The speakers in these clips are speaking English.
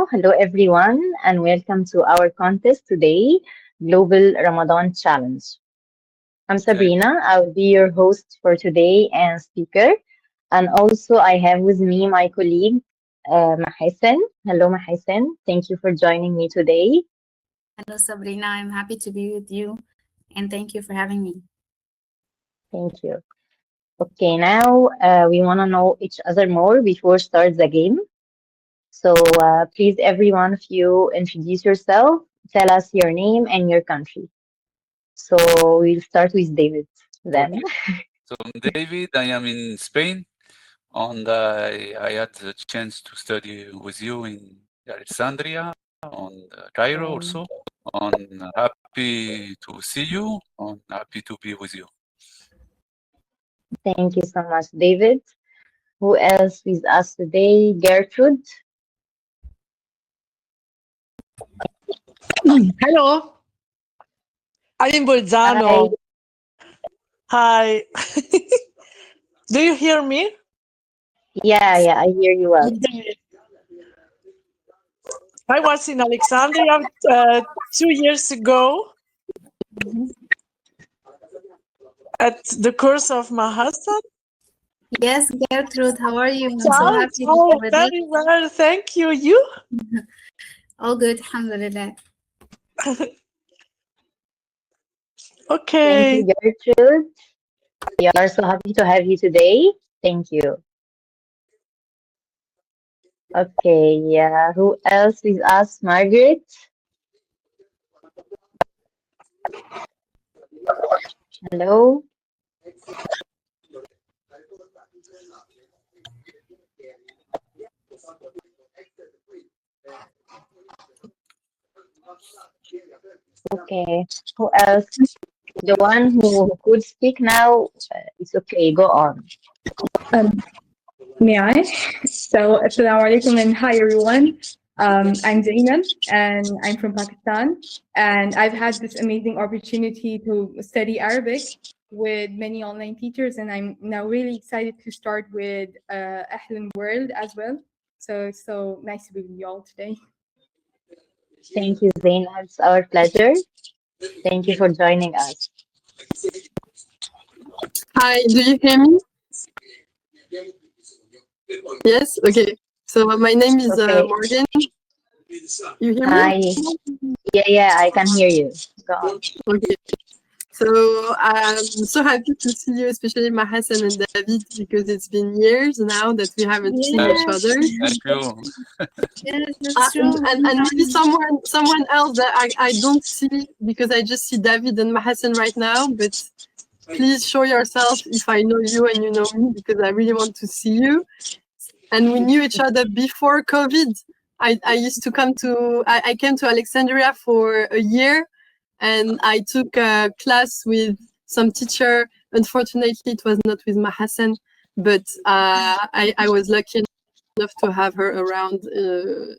Hello everyone, and welcome to our contest today, Global Ramadan Challenge. I'm Okay. Sabrina. I'll be your host for today and speaker. And also, I have with me my colleague, Mahasen. Hello, Mahasen. Thank you for joining me today. Hello, Sabrina. I'm happy to be with you and thank you for having me. Thank you. Okay, now we want to know each other more before start the game. So please, every one of you, introduce yourself. Tell us your name and your country. So we'll start with David then. Okay. So I'm David. I am in Spain, and I had the chance to study with you in Alexandria, on Cairo Um, also. And happy to see you, and happy to be with you. Thank you so much, David. Who else with us today? Gertrude. Hello, I'm in Hi. Bolzano. Hi. Do you hear me? Yeah, I hear you well. Okay. I was in Alexandria 2 years ago at the course of Mahasen. Yes, Gertrude, how are you? I'm so Ciao. happy to be Oh, with you. very well. Thank you. You? All good, alhamdulillah. Thank Okay. you, Gertrude. We are so happy to have you today. Thank you. Okay, yeah. Who else with us? Margaret. Hello. Okay. Who else? The one who could speak now, it's okay. Go on. Um, May I? So, Assalamu alaikum and hi everyone. I'm Zainab and I'm from Pakistan. And I've had this amazing opportunity to study Arabic with many online teachers. And I'm now really excited to start with Ahlan World as well. So, it's so nice to be with you all today. Thank you, Zainab. It's our pleasure. Thank you for joining us. Hi, do you hear me? Yes? Okay. So my name is Okay. Morgan. You hear me? Hi. Yeah, I can hear you. Go on. Okay. So I'm so happy to see you, especially Mahasen and David, because it's been years now that we haven't seen each Yes, other. Thank you. yes, that's true. And maybe someone else that I don't see, because I just see David and Mahasen right now, but please show yourself if I know you and you know me, because I really want to see you. And we knew each other before COVID. I used to come to, I came to Alexandria for a year, and I took a class with some teacher. Unfortunately, it was not with Mahasen, but I was lucky enough to have her around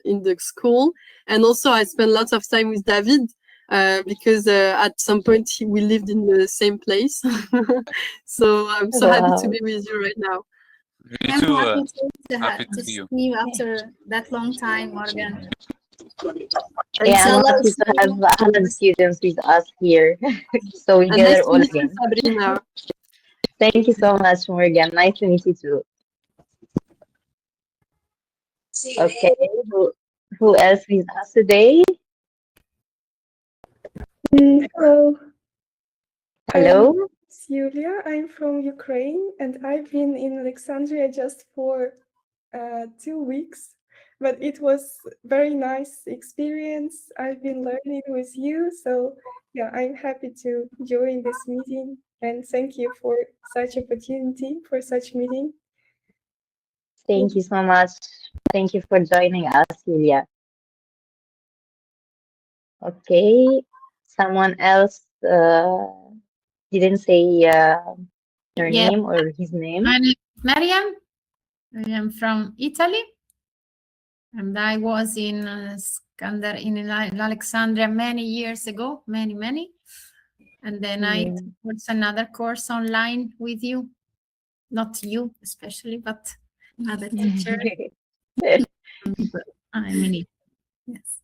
in the school. And also I spent lots of time with David, because at some point we lived in the same place. So I'm so happy to Wow. be with you right now. Me I'm too. happy Happy to to see see you. you after that long time, Morgan. Yeah, I'm Inshallah, happy to have Ahlan students with us here. So we and gather nice to all meet you, again. Sabrina. Thank you so much, Morgan. Nice to meet you too. Okay, who else with us today? Hello, I'm Hello. Yulia. I'm from Ukraine and I've been in Alexandria just for 2 weeks, but it was very nice experience. I've been learning with you, so yeah, I'm happy to join this meeting and thank you for such opportunity for such meeting. Thank you so much. Thank you for joining us, Julia. Okay, someone else didn't say her Yes, name or his name. I'm Mariam. I am from Italy, and I was in Alexandria many years ago, many. And then I Yeah. took another course online with you, not you especially, but other teacher. I mean, Yes.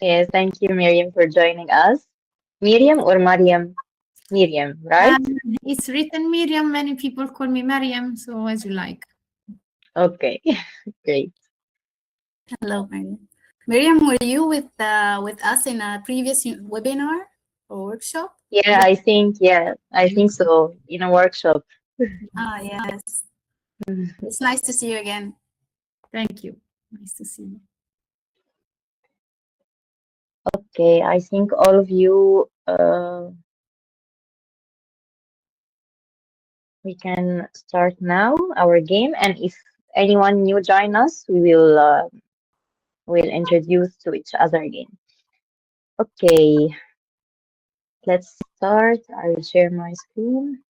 Yes, thank you, Miriam, for joining us. Miriam or Mariam? Miriam, right? It's written Miriam. Many people call me Mariam, so as you like. Okay, great. Hello, Miriam. Miriam, were you with us in a previous webinar or workshop? Yeah, I think so. In a workshop. Ah, yes. It's nice to see you again. Thank you. Nice to see you. Okay, I think all of you, we can start now our game. And if anyone new join us, we'll introduce to each other again. Okay, let's start. I will share my screen.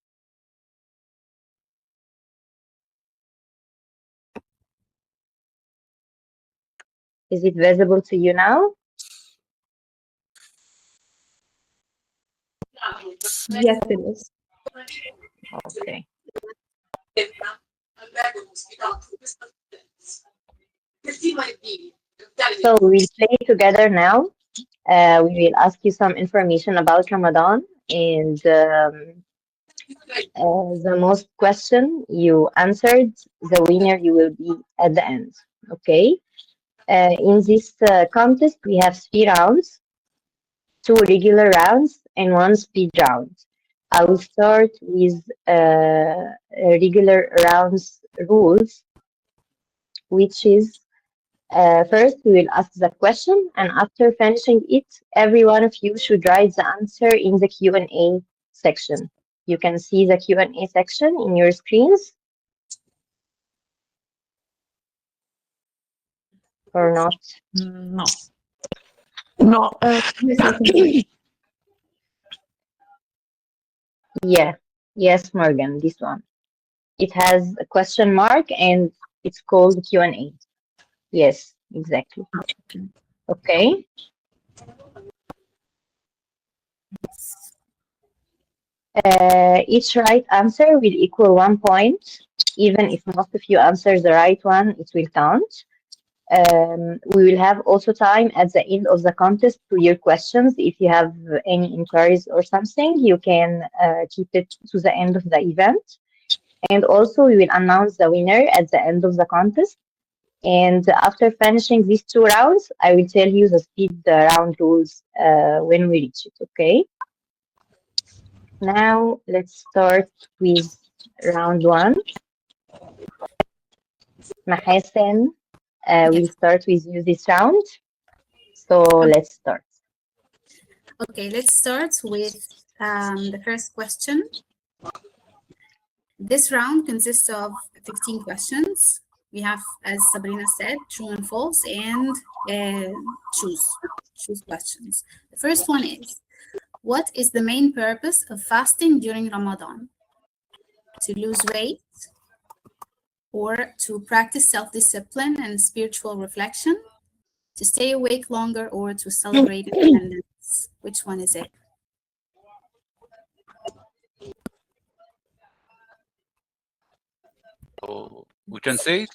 Is it visible to you now? Yes, it is. Okay. So we'll play together now. We will ask you some information about Ramadan, and the most question you answered, the winner you will be at the end. Okay. In this contest, we have 3 rounds, 2 regular rounds, and 1 speed round. I will start with regular rounds rules, which is first we will ask the question, and after finishing it, every one of you should write the answer in the Q&A section. You can see the Q&A section in your screens or not? No. No. Yes, I can see. Yeah, yes, Morgan, this one. It has a question mark and it's called Q&A. Yes, exactly. Okay. Each right answer will equal 1 point. Even if most of you answer the right one, it will count. We will have also time at the end of the contest to your questions. If you have any inquiries or something, you can keep it to the end of the event. And also, we will announce the winner at the end of the contest. And after finishing these 2 rounds, I will tell you the speed round rules when we reach it, okay? Now, let's start with round 1. Mahasen, we'll start with you this round. So let's start. Okay, let's start with the first question. This round consists of 15 questions. We have, as Sabrina said, true and false, and choose questions. The first one is, what is the main purpose of fasting during Ramadan? To lose weight, or to practice self-discipline and spiritual reflection, to stay awake longer, or to celebrate independence? Which one is it? So we can say it?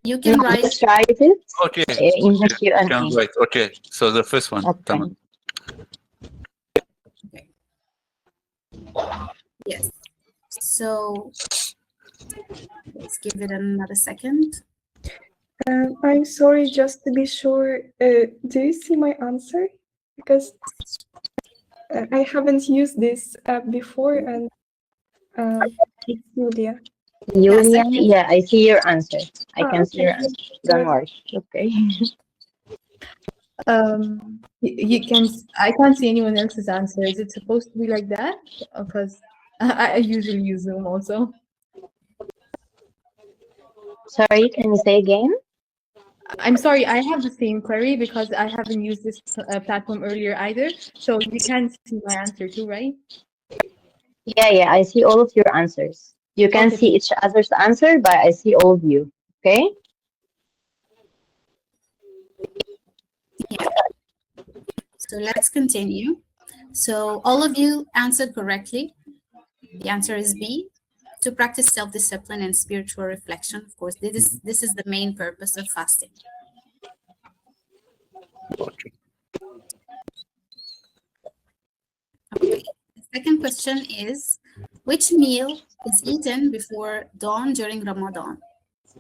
You can No, write. let's write it Okay. in the Q&A. Can write. Okay. So the first one. Okay. Tamam. Okay. Yes. So let's give it another second. I'm sorry, just to be sure, do you see my answer? Because I haven't used this app before, and it's Julia. Julia, yeah, I see your answer. I can see Okay. your answer. Don't worry. Okay. I can't see anyone else's answer. Is it supposed to be like that? Because I usually use Zoom also. Sorry, can you say again? I'm sorry, I have the same query because I haven't used this platform earlier either. So you can see my answer too, right? Yeah, I see all of your answers. You can Okay, see each other's answer, but I see all of you. Okay? Yeah. So let's continue. So all of you answered correctly. The answer is B, to practice self-discipline and spiritual reflection. Of course, this is the main purpose of fasting. Okay. Okay. The second question is, which meal is eaten before dawn during Ramadan?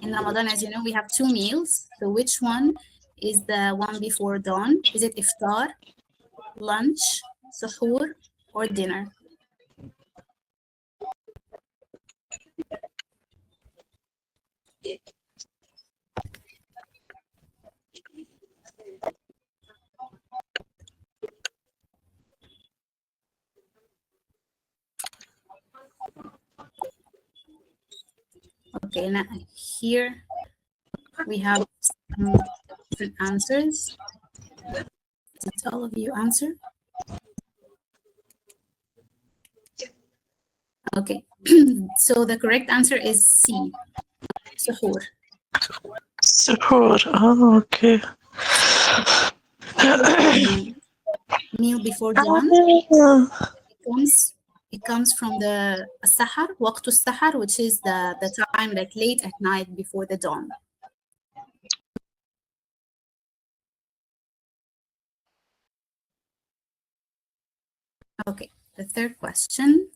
In Ramadan, as you know, we have 2 meals. So which one is the one before dawn? Is it iftar, lunch, suhoor, or dinner? Okay, now here we have some different answers. Did all of you answer? Okay, so the correct answer is C, suhoor. Suhoor. Oh, okay. Meal before dawn. Ah, It comes from the sahar, waqtu sahar, which is the time like late at night before the dawn. Okay, the third question.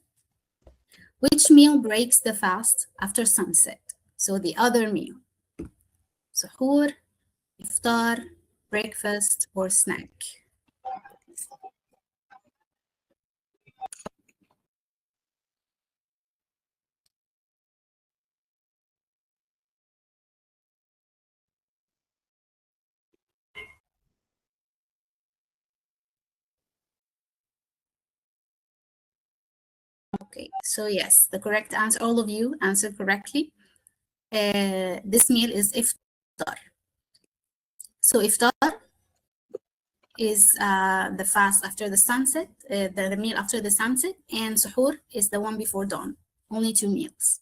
Which meal breaks the fast after sunset? So the other meal. Suhoor, iftar, breakfast, or snack? Okay, so yes, the correct answer, all of you answered correctly. This meal is iftar. So iftar is the fast after the sunset, the meal after the sunset, and suhoor is the one before dawn. Only 2 meals.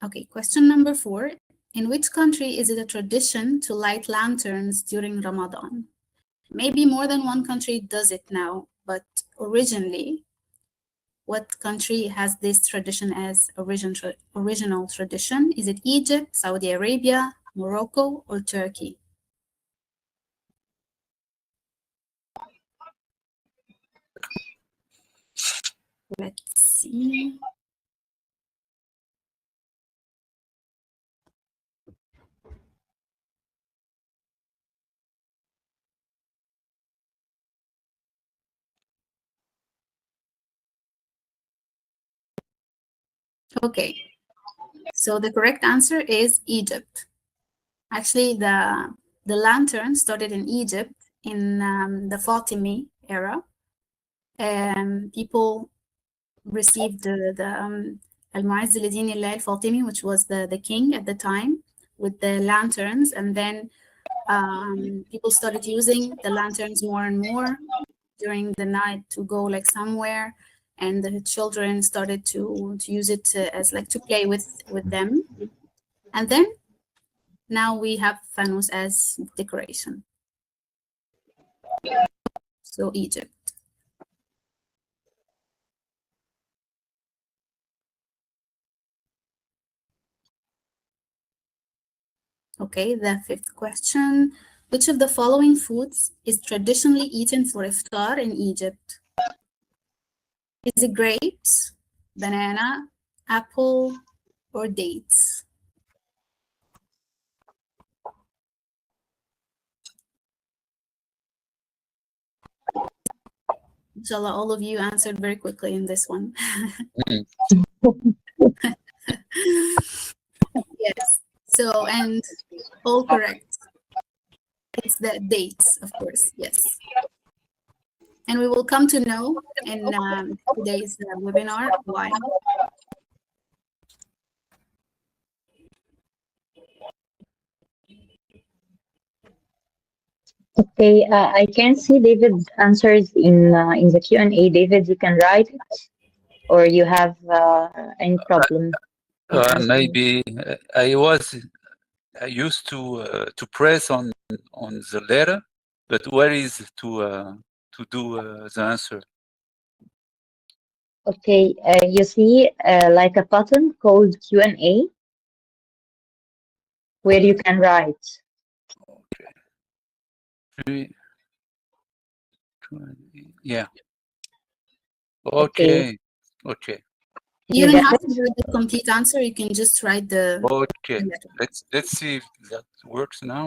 Okay, question number 4. In which country is it a tradition to light lanterns during Ramadan? Maybe more than one country does it now, but originally, what country has this tradition as original tradition? Is it Egypt, Saudi Arabia, Morocco, or Turkey? Let's see. Okay, so the correct answer is Egypt. Actually, the lantern started in Egypt in the Fatimi era. People received the Al-Mu'izz al-Din Allah al-Fatimi, which was the king at the time, with the lanterns, and then people started using the lanterns more and more during the night to go like somewhere, and the children started to use it as like to play with them, and then now we have fanus as decoration. So Egypt. Okay, the 5th question. Which of the following foods is traditionally eaten for iftar in Egypt? Is it grapes, banana, apple, or dates? Inshallah, all of you answered very quickly in this one. Yes, so, and all correct. It's the dates, of course, yes. And we will come to know in today's webinar why. Okay, I can't see David's answers in the Q&A. David, you can write it, or you have any problem in answering? Maybe I used to press on the letter, but where is to do the answer? Okay, you see like a button called Q&A. where you can write. Okay. 3, 20, yeah. Okay. Okay. You You don't get have it? to do the complete answer. You can just write the Okay. letter. Let's see if that works now.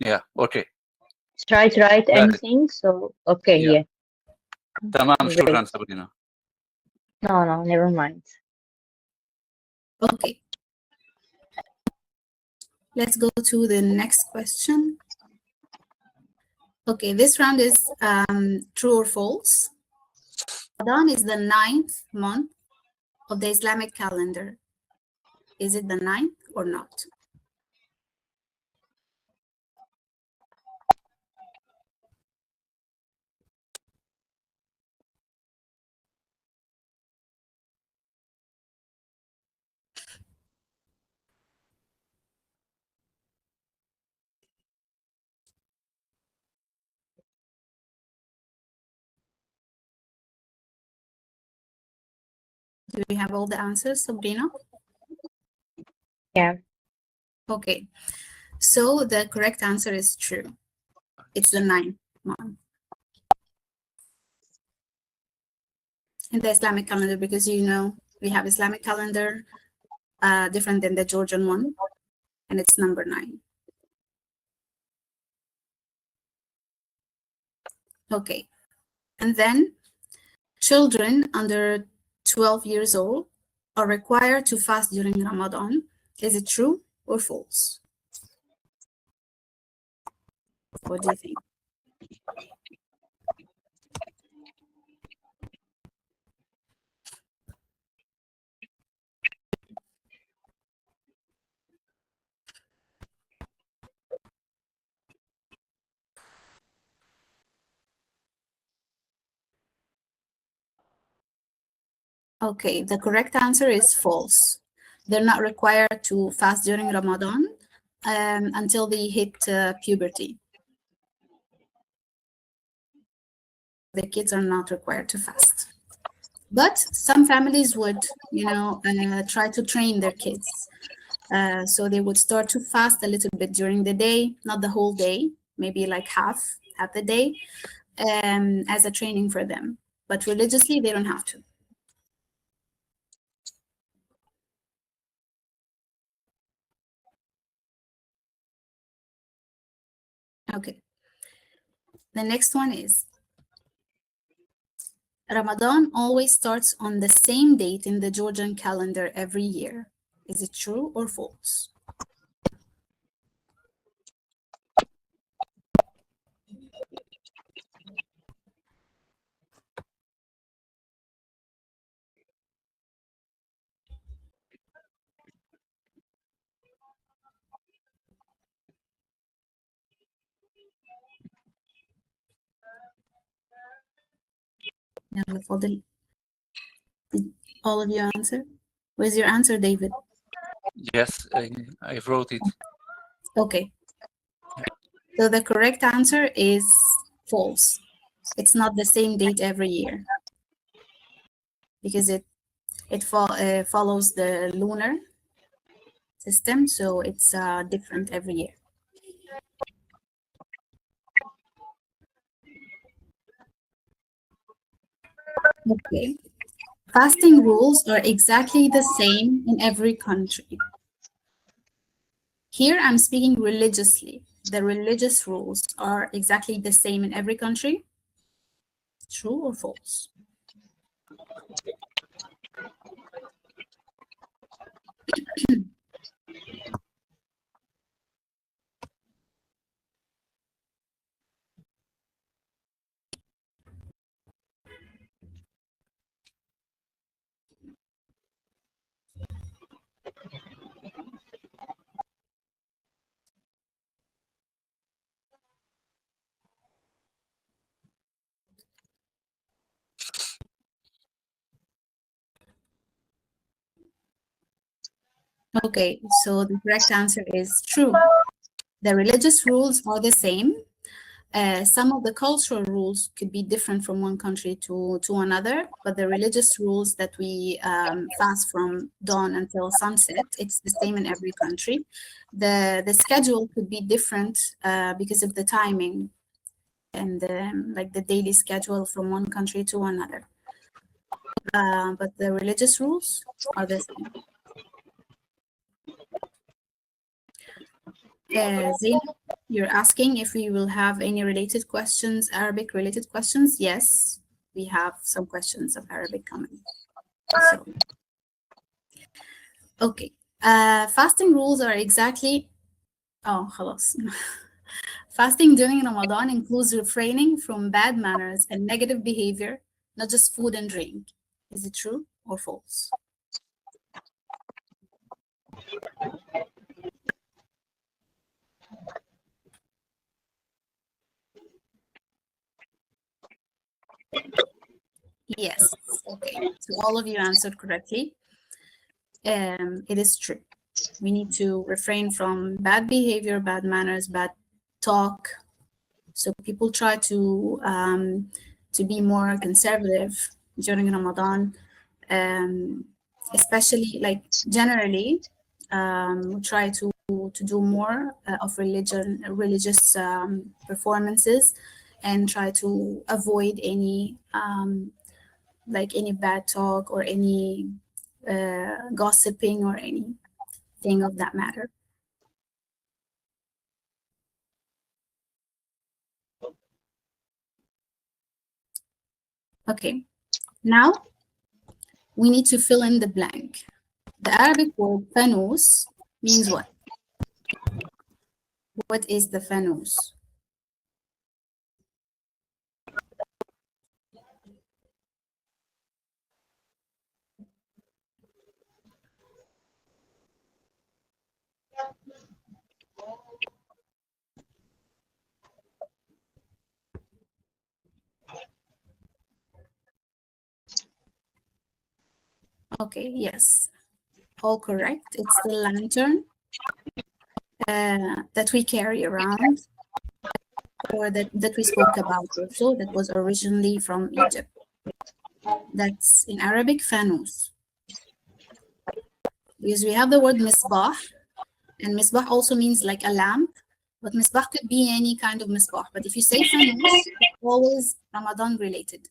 Yeah. Okay. Try to write Got it. anything. So, okay, Yeah. yeah. تمام. Great. شكرا سابرينا. No, never mind. Okay. Let's go to the next question. Okay, this round is true or false. Ramadan is the 9th month of the Islamic calendar. Is it the 9th or not? Do we have all the answers, Sabrina? Yeah. Okay, so the correct answer is true. It's the 9th month in the Islamic calendar, because you know we have Islamic calendar different than the Georgian one, and it's number 9. Okay, and then children under 12 years old are required to fast during Ramadan. Is it true or false? What do you think? Okay, the correct answer is false. They're not required to fast during Ramadan until they hit puberty. The kids are not required to fast. But some families would, try to train their kids. So they would start to fast a little bit during the day, not the whole day, maybe like half the day, as a training for them. But religiously, they don't have to. Okay. The next one is Ramadan always starts on the same date in the Georgian calendar every year. Is it true or false? يلا فاضل. Did all of you answer? Where's your answer, David? Yes, I wrote it. Okay. So the correct answer is false. It's not the same date every year because it follows the lunar system, so it's different every year. Okay. Fasting rules are exactly the same in every country. Here I'm speaking religiously. The religious rules are exactly the same in every country. True or false? Okay, so the correct answer is true. The religious rules are the same. Some of the cultural rules could be different from one country to another, but the religious rules that we fast from dawn until sunset, it's the same in every country. The schedule could be different because of the timing and like the daily schedule from one country to another. But the religious rules are the same. Zainab, you're asking if we will have any related questions, Arabic related questions. Yes, we have some questions of Arabic coming. So, okay. Fasting rules are exactly, oh, خلاص. Fasting during Ramadan includes refraining from bad manners and negative behavior, not just food and drink. Is it true or false? Yes, okay. So all of you answered correctly. It is true. We need to refrain from bad behavior, bad manners, bad talk. So people try to be more conservative during Ramadan, especially like generally. We try to do more of religious performances, and try to avoid any like any bad talk or any gossiping or anything of that matter. Okay, now we need to fill in the blank. The Arabic word fanus means what? What is the fanus? Okay, yes, all correct. It's the lantern that we carry around, or that we spoke about also, that was originally from Egypt. That's in Arabic, fanus. Because we have the word misbah, and misbah also means like a lamp, but misbah could be any kind of misbah. But if you say fanus, it's always Ramadan related.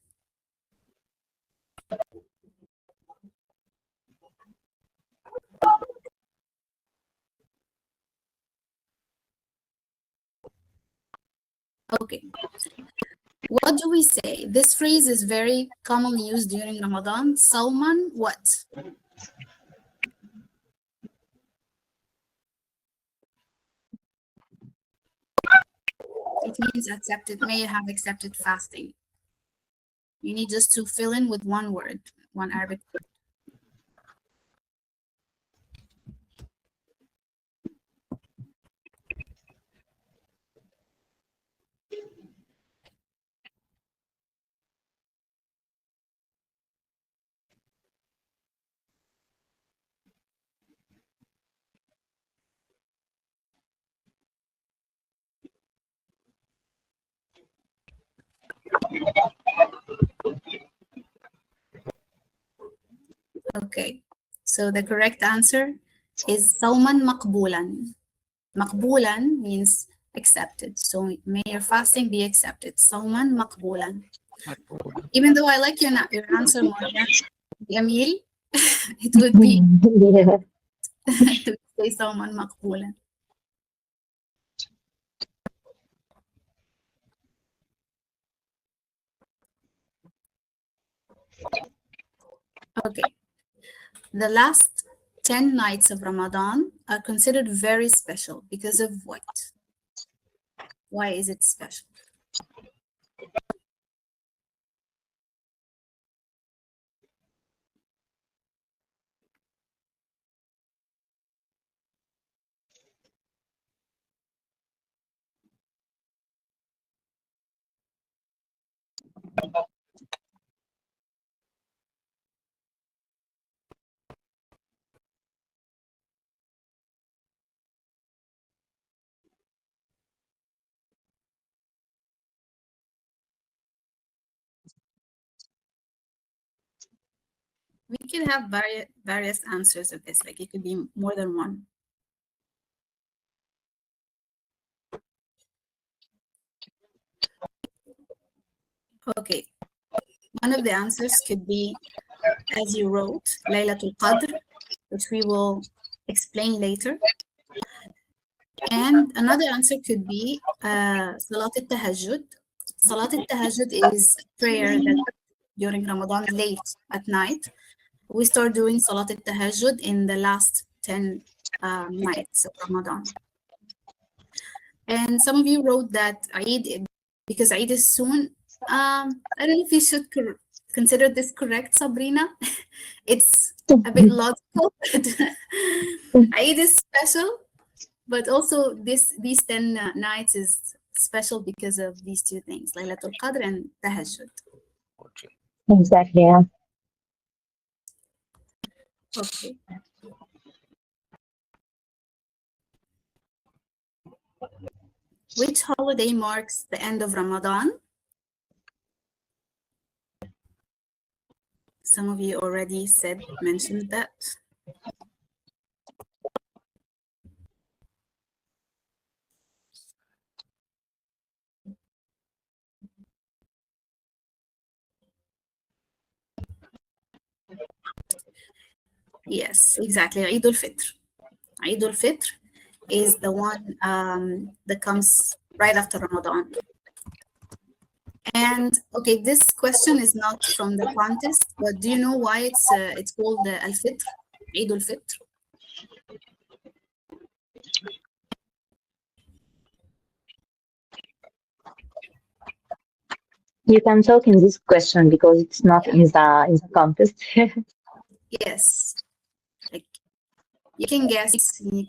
Okay. What do we say? This phrase is very commonly used during Ramadan. Salman, what? It means accepted, may have accepted fasting. You need just to fill in with one word, one Arabic word. Okay, so the correct answer is Salman maqbulan. Maqbulan means accepted. So may your fasting be accepted. Salman maqbulan. Even though I like your answer more than Jamil, it would be Yeah. to say Salman maqbulan. Okay. The last 10 nights of Ramadan are considered very special because of what? Why is it special? We can have various answers of this, like it could be more than one. Okay, one of the answers could be, as you wrote, Laylatul Qadr, which we will explain later. And another answer could be Salat al-Tahajjud. Salat al-Tahajjud is prayer that during Ramadan late at night. We start doing Salat al-Tahajjud in the last 10 nights of Ramadan. And some of you wrote that Eid, because Eid is soon. I don't know if you should consider this correct, Sabrina. It's a bit logical. Eid is special, but also these 10 nights is special because of these two things, Laylatul Qadr and Tahajjud. Okay. Exactly, yeah. Okay. Which holiday marks the end of Ramadan? Some of you already mentioned that. Yes, exactly. Eid al-Fitr. Eid al-Fitr is the one that comes right after Ramadan. And okay, this question is not from the contest, but do you know why it's called al-Fitr, Eid al-Fitr? You can talk in this question because it's not in the contest. Yes, like you can guess, and you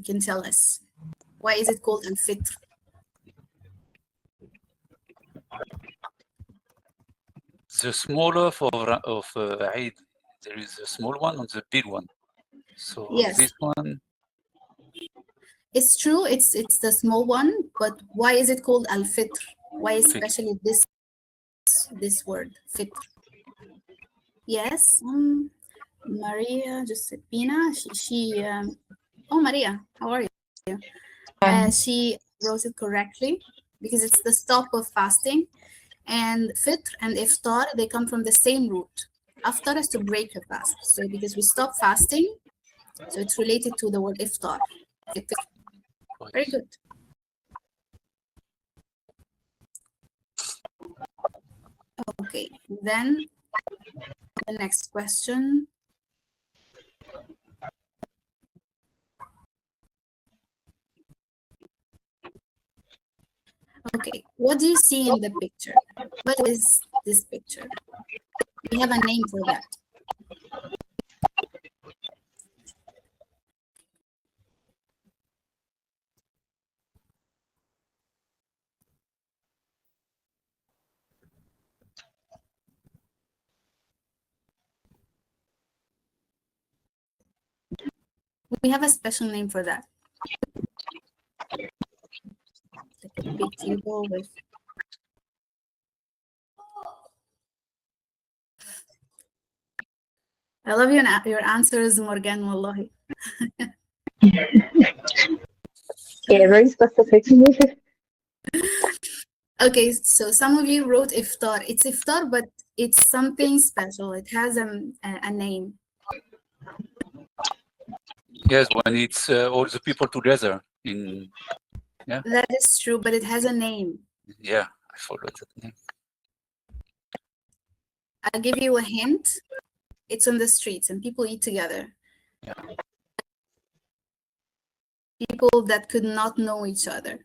can tell us why is it called al-Fitr? The smaller of Eid, there is a small one and the big one. So Yes. this one, It's true, it's the small one, but why is it called al-Fitr? Why especially this word, Fitr? Yes, Maria Giuseppina, oh Maria, how are you? She wrote it correctly because it's the stop of fasting, and Fitr and Iftar, they come from the same root. Aftar is to break a fast, so because we stop fasting, so it's related to the word Iftar. Fitr. Very good. Okay, then the next question. Okay, what do you see in the picture? What is this picture? We have a name for that. We have a special name for that. Like a big table with. I love your answers, Morgan, wallahi. Yeah, very specific. Okay, so some of you wrote Iftar. It's Iftar, but it's something special. It has a name. yes, when it's all the people together in, yeah. That is true, but it has a name. Yeah, I forgot that name. I'll give you a hint. It's on the streets and people eat together. Yeah. People that could not know each other.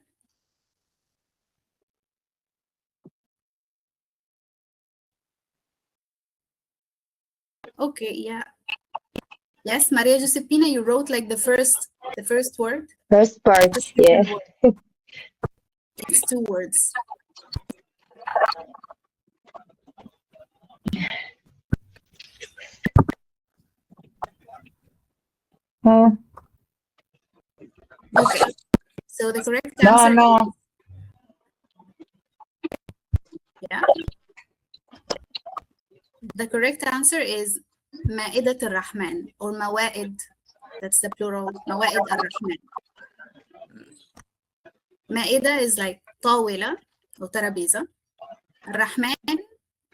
Okay, yeah. Yes, Maria Giuseppina, you wrote like the first word. First part, yeah. Word. It's 2 words. Okay, so the correct answer is, yeah. The correct answer is Ma'idat al-Rahman or Mawa'id. That's the plural. Mawa'id al-Rahman. Ma'ida is like tawila or tarabiza. Rahman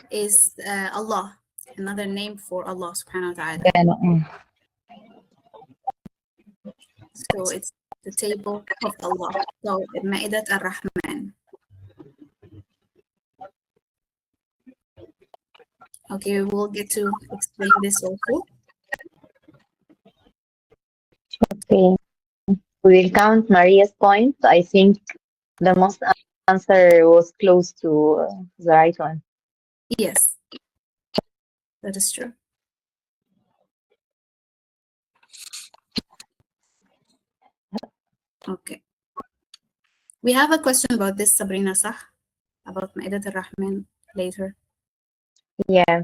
is Allah, another name for Allah subhanahu wa ta'ala. So it's the table of Allah. So Ma'idat al-Rahman. Okay, we'll get to explain this also. Okay. We will count Maria's point. I think the most answer was close to the right one. Yes, that is true. Okay. We have a question about this, Sabrina, Sah, about Ma'idat al-Rahman later. Yeah.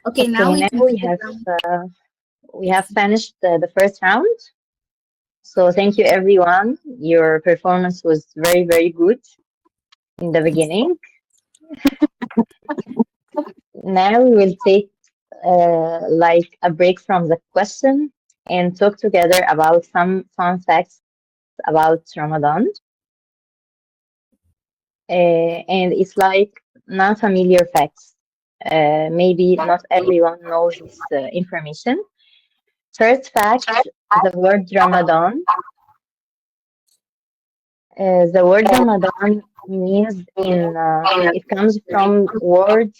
Okay, now we have finished the first round. So thank you, everyone. Your performance was very, very good in the beginning. Now we will take like a break from the question and talk together about some fun facts about Ramadan. And it's like non-familiar facts. Maybe not everyone knows this information. First fact, the word Ramadan. The word Ramadan means it comes from word.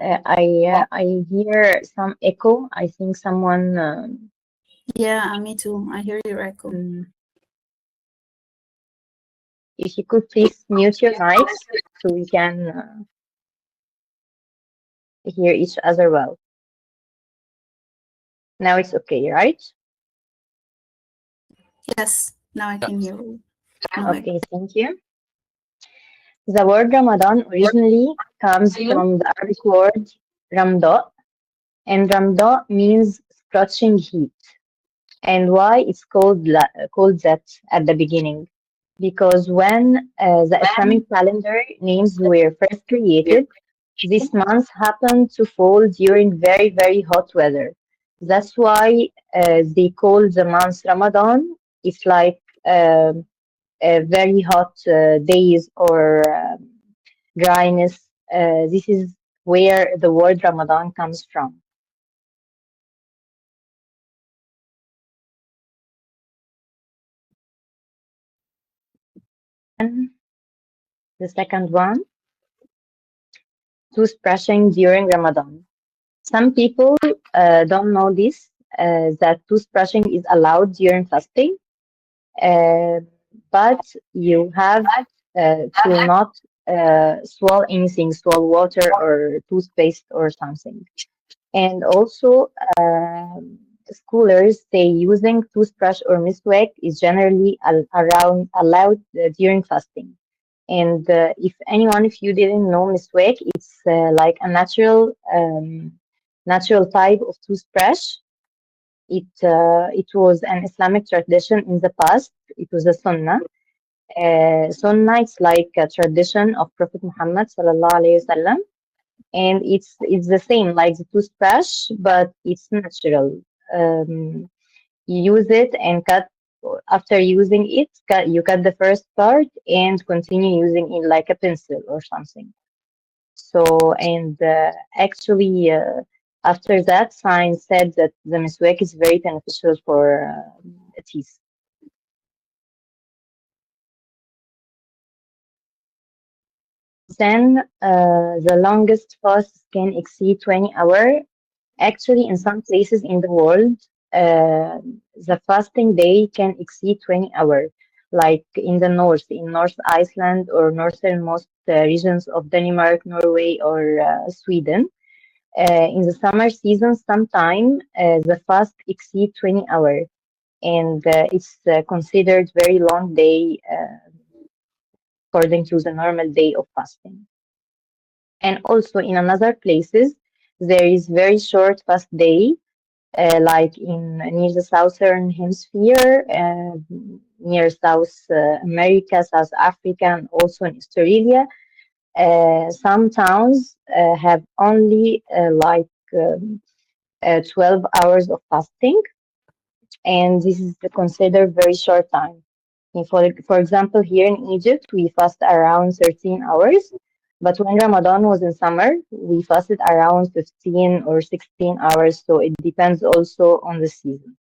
I hear some echo. I think someone. Yeah, me too. I hear your echo. If you could please mute your mics so we can hear each other well. Now it's okay, right? Yes, now I can hear you. Okay, thank you. The word Ramadan originally comes from the Arabic word Ramda, and Ramda means scorching heat. And why it's called that at the beginning? Because when the Islamic calendar names were first created, this month happened to fall during very, very hot weather. That's why they call the month Ramadan. It's like very hot days or dryness. This is where the word Ramadan comes from. And the second one, toothbrushing during Ramadan. Some people don't know this, that toothbrushing is allowed during fasting, but you have to not swallow anything, swallow water or toothpaste or something. And also, scholars say using toothbrush or miswak is generally allowed during fasting. And if anyone, if you didn't know miswak, it's like a natural type of toothbrush. It was an Islamic tradition in the past. It was a sunnah. Sunnah, it's like a tradition of Prophet Muhammad sallallahu alaihi wasallam, and it's the same like the toothbrush, but it's natural. You use it and cut. After using it, you cut the first part and continue using it like a pencil or something. So, and actually, after that, science said that the miswak is very beneficial for teeth. Then, the longest fast can exceed 20 hours. Actually, in some places in the world, the fasting day can exceed 20 hours, like in the north, in North Iceland or northernmost regions of Denmark, Norway, or Sweden. In the summer season, sometime the fast exceed 20 hours, and it's considered very long day according to the normal day of fasting. And also in another places, there is very short fast day, like near the southern hemisphere, near South America, South Africa, and also in Australia. some towns have only 12 hours of fasting, and this is considered very short time. For example, here in Egypt, we fast around 13 hours, but when Ramadan was in summer, we fasted around 15 or 16 hours, so it depends also on the season.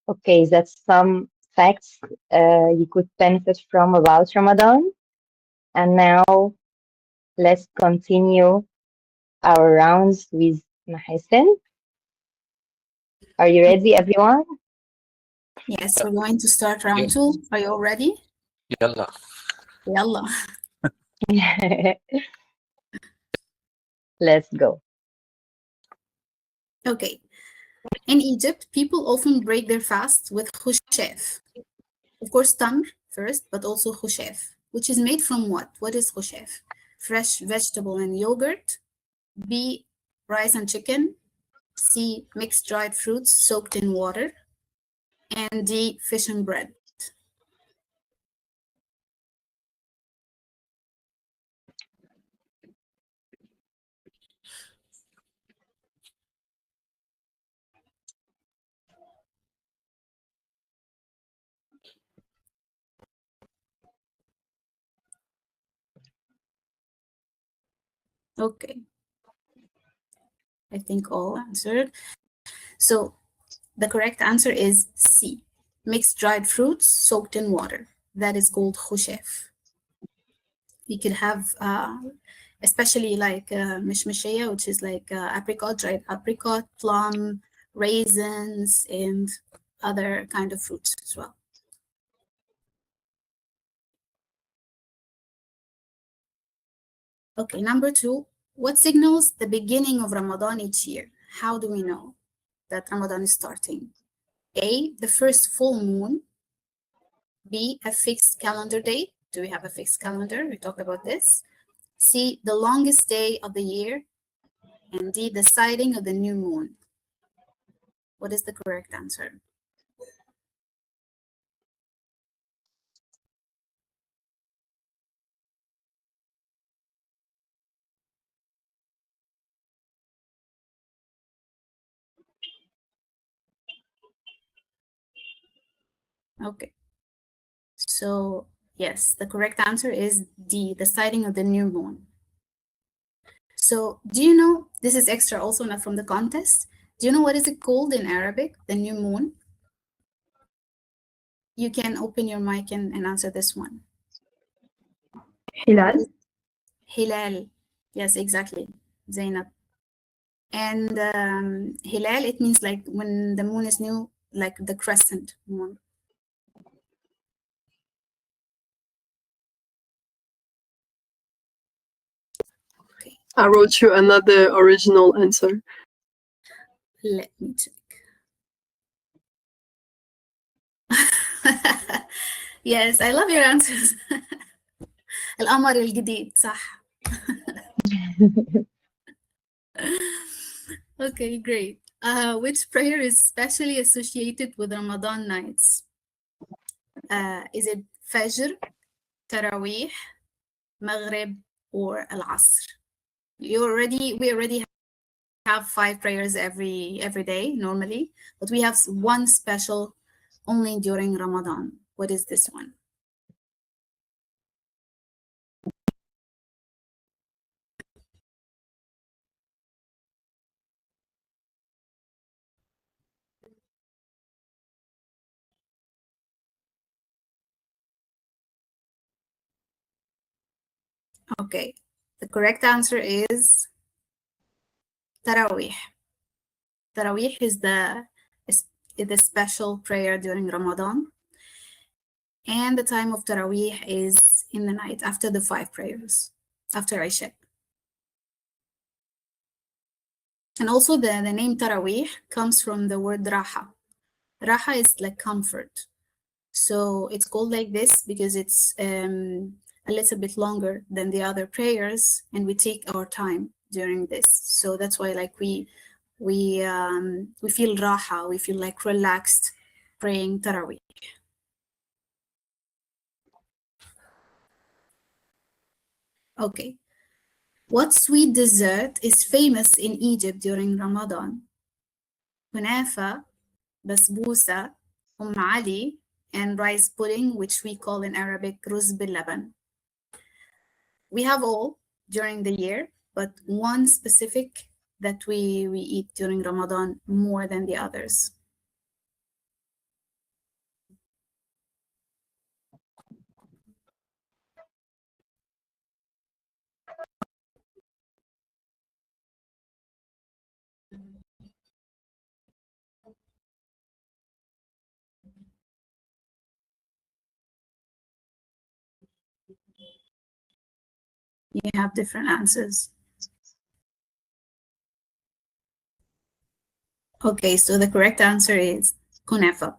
Okay, that's some facts you could benefit from about Ramadan. And now let's continue our rounds with Mahasen. Are you ready, everyone? Yes, we're going to start round 2. Are you all ready? Yalla. Yalla. Let's go. Okay. In Egypt, people often break their fast with khushef. Of course, tamr first, but also khushef, which is made from what? What is khushef? Fresh vegetable and yogurt. B, rice and chicken. C, mixed dried fruits soaked in water. And D, fish and bread. Okay. I think all answered. So the correct answer is C, mixed dried fruits soaked in water. That is called khushef. You could have, especially like mishmishia, which is like apricot, dried apricot, plum, raisins, and other kind of fruits as well. Okay, number 2, what signals the beginning of Ramadan each year? How do we know that Ramadan is starting? A, the first full moon. B, a fixed calendar date. Do we have a fixed calendar? We talked about this. C, the longest day of the year. And D, the sighting of the new moon. What is the correct answer? Okay. So yes, the correct answer is D, the sighting of the new moon. So do you know, this is extra also, not from the contest. Do you know what is it called in Arabic, the new moon? You can open your mic and answer this one. Hilal. Hilal. Yes, exactly. Zainab. And Hilal, it means like when the moon is new, like the crescent moon. Okay. I wrote you another original answer. Let me check. Yes, I love your answers. القمر الجديد صح. Okay, great. Which prayer is specially associated with Ramadan nights? Is it Fajr, Taraweeh, Maghrib, or Al-Asr? We already have 5 prayers every day normally, but we have one special only during Ramadan. What is this one? Okay, the correct answer is Taraweeh. Taraweeh is the special prayer during Ramadan. And the time of Taraweeh is in the night after the 5 prayers, after Isha. And also the name Taraweeh comes from the word Raha. Raha is like comfort. So it's called like this because it's a little bit longer than the other prayers, and we take our time during this. So that's why like we feel Raha, we feel like relaxed praying Taraweeh. Okay. What sweet dessert is famous in Egypt during Ramadan? Kunafa, basbousa, Ali, and rice pudding, which we call in Arabic ruz bil laban. We have all during the year, but one specific that we eat during Ramadan more than the others. You have different answers. Okay, so the correct answer is kunafa.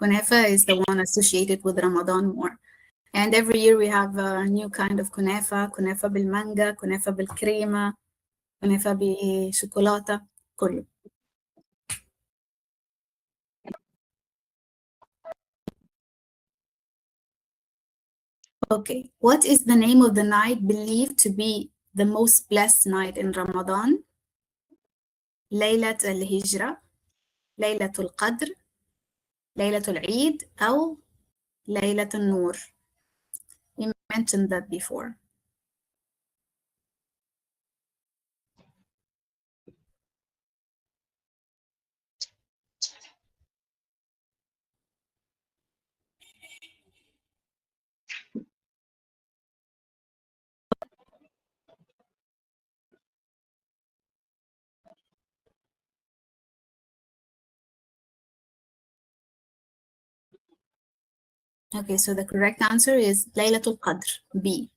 Kunafa is the one associated with Ramadan more. And every year we have a new kind of kunafa bil manga, kunafa bil crema, kunafa bi chocolata, كله. Okay, what is the name of the night believed to be the most blessed night in Ramadan? Laylat al-Hijra, Laylat al-Qadr, Laylat al-Eid, أو Laylat al-Nur. We mentioned that before. Okay, so the correct answer is Laylatul Qadr, B.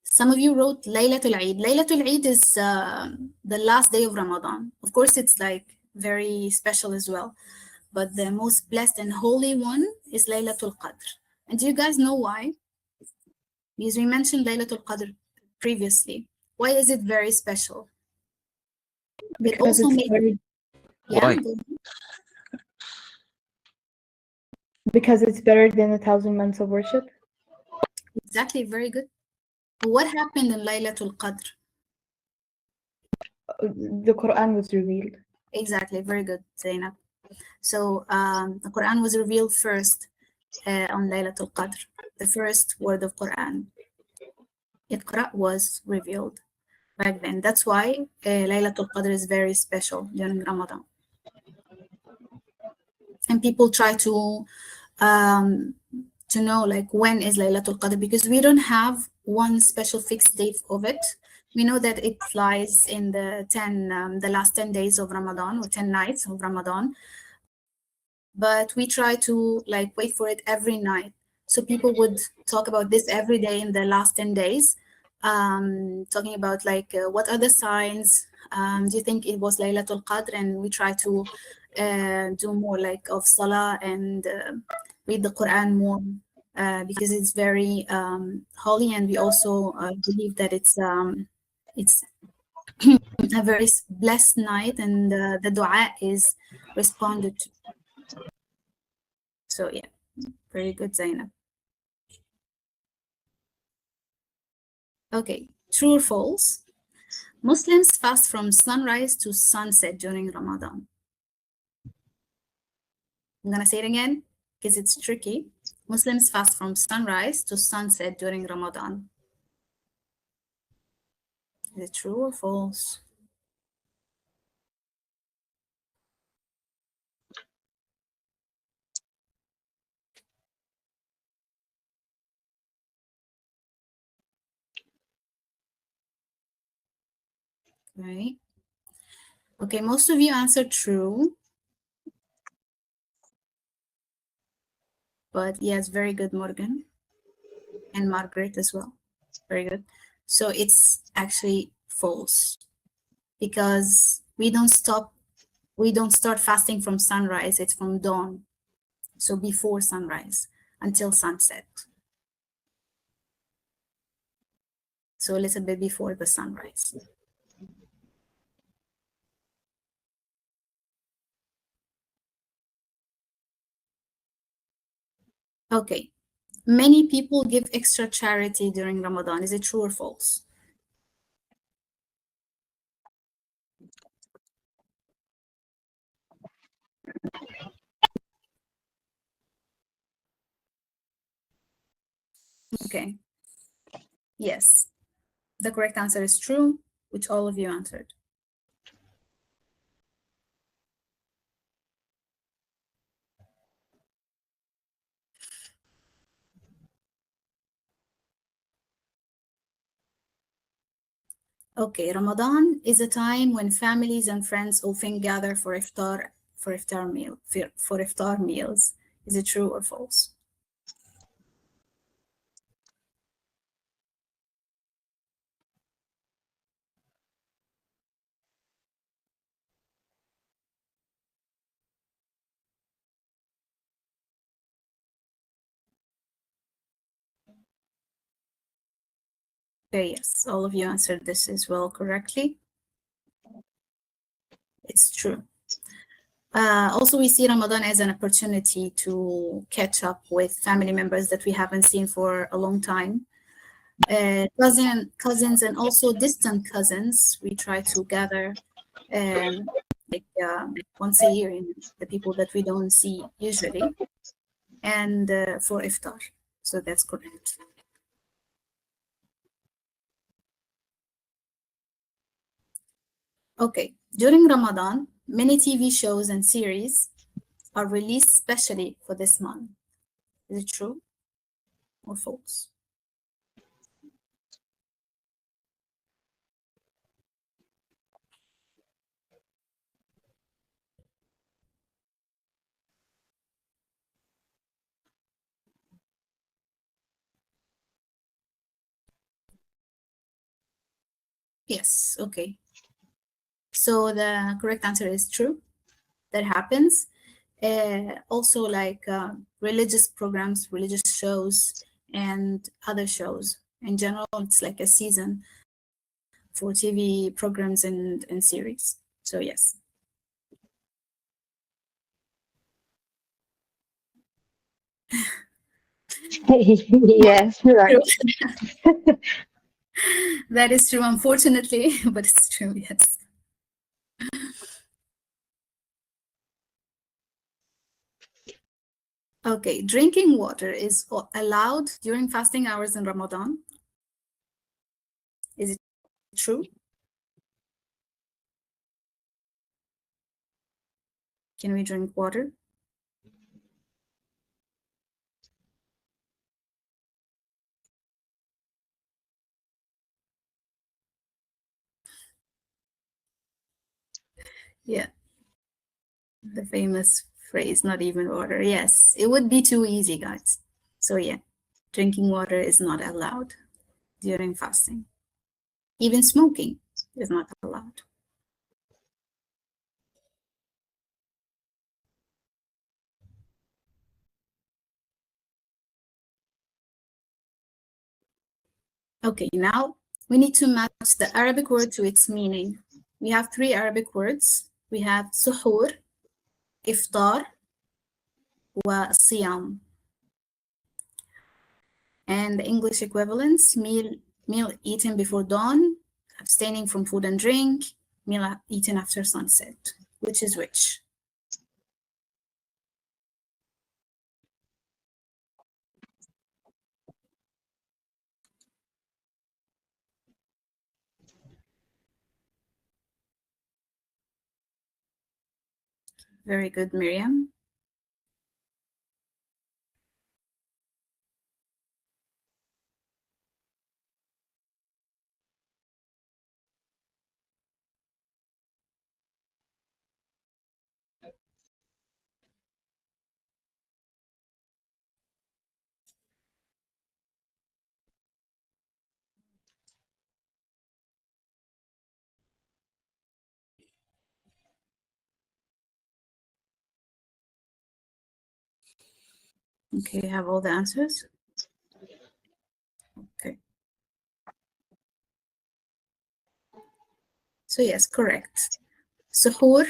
Some of you wrote Laylatul Eid. Laylatul Eid is the last day of Ramadan. Of course, it's like very special as well. But the most blessed and holy one is Laylatul Qadr. And do you guys know why? Because we mentioned Laylatul Qadr previously. Why is it very special? It Because also it's makes... better, Yeah, Why? go ahead. because it's better than 1,000 months of worship. Exactly, very good. What happened in Laylatul Qadr? The Quran was revealed. Exactly, very good, Zainab. So the Quran was revealed first on Laylatul Qadr. The first word of Quran, Iqra, was revealed back then. That's why Laylatul Qadr is very special during Ramadan. And people try to know like when is Laylatul Qadr, because we don't have one special fixed date of it. We know that it lies in the last 10 days of Ramadan, or 10 nights of Ramadan, but we try to like wait for it every night. So people would talk about this every day in the last 10 days, talking about like what are the signs, do you think it was Laylatul Qadr? And we try to do more like of Salah and read the Quran more, because it's very holy, and we also believe that it's a very blessed night, and the dua is responded to. So yeah, very good, Zainab. Okay, true or false? Muslims fast from sunrise to sunset during Ramadan. I'm gonna say it again because it's tricky. Muslims fast from sunrise to sunset during Ramadan. Is it true or false? Right. Okay, most of you answered true. But yes, very good, Morgan. And Margaret as well. Very good. So it's actually false, because we don't start fasting from sunrise, it's from dawn. So before sunrise until sunset. So a little bit before the sunrise. Okay, many people give extra charity during Ramadan. Is it true or false? Okay. Yes. The correct answer is true, which all of you answered. Okay, Ramadan is a time when families and friends often gather for iftar meals. Is it true or false? Okay, yes, all of you answered this as well correctly. It's true. Also, we see Ramadan as an opportunity to catch up with family members that we haven't seen for a long time. Cousins and also distant cousins, we try to gather once a year, in the people that we don't see usually, and for iftar. So that's correct. Okay, during Ramadan, many TV shows and series are released specially for this month. Is it true or false? Yes, okay. So the correct answer is true. That happens. Also, like religious programs, religious shows, and other shows. In general, it's like a season for TV programs and series. So yes. Yes, right. That is true, unfortunately, but it's true, yes. Okay, drinking water is allowed during fasting hours in Ramadan. Is it true? Can we drink water? Yeah. The famous phrase, not even water. Yes, it would be too easy, guys. So yeah, drinking water is not allowed during fasting. Even smoking is not allowed. Okay, now we need to match the Arabic word to its meaning. We have 3 Arabic words. We have suhoor, iftar, wa siyam. And the English equivalents, meal eaten before dawn, abstaining from food and drink, meal eaten after sunset. Which is which? Very good, Miriam. Okay, you have all the answers? Okay. So yes, correct. Suhoor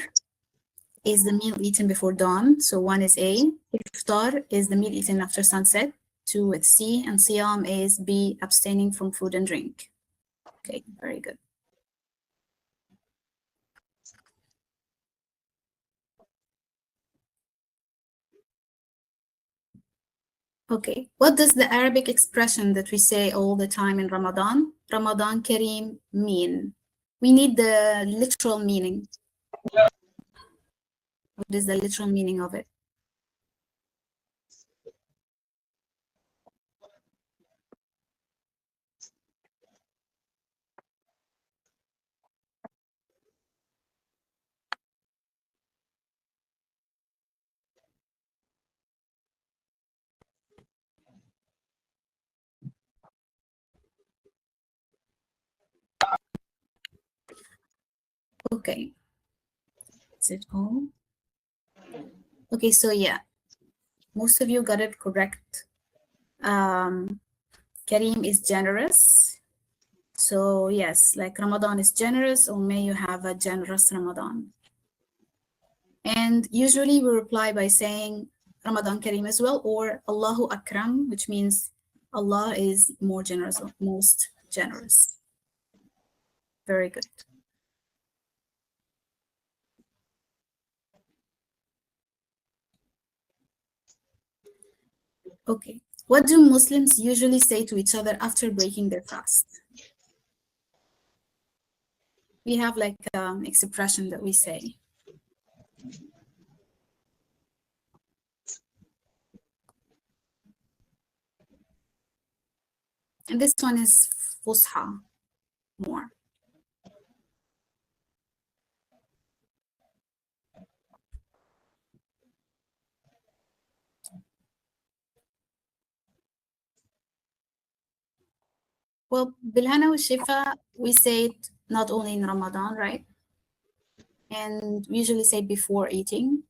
is the meal eaten before dawn. So 1 is A. Iftar is the meal eaten after sunset. 2 with C, and Siyam is B, abstaining from food and drink. Okay, very good. Okay, what does the Arabic expression that we say all the time in Ramadan, Ramadan Kareem, mean? We need the literal meaning. What is the literal meaning of it? Okay, is it all? Okay, so yeah, most of you got it correct. Kareem is generous. So yes, like Ramadan is generous, or may you have a generous Ramadan. And usually we reply by saying Ramadan Kareem as well, or Allahu Akram, which means Allah is more generous, or most generous. Very good. Okay, what do Muslims usually say to each other after breaking their fast? We have like expression that we say. And this one is Fusha more. Well, Bilhana wa Shifa, we say it not only in Ramadan, right? And we usually say it before eating.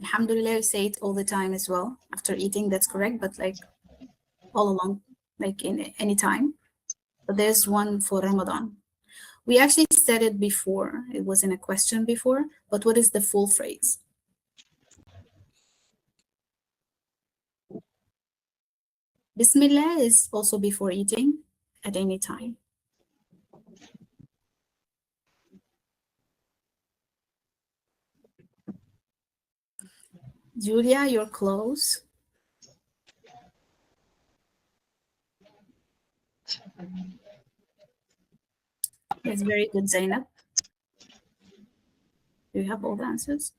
Alhamdulillah, we say it all the time as well. After eating, that's correct, but like all along, like in any time. But there's one for Ramadan. We actually said it before. It was in a question before, but what is the full phrase? Bismillah is also before eating at any time. Julia, you're close. That's very good, Zainab. Do you have all the answers?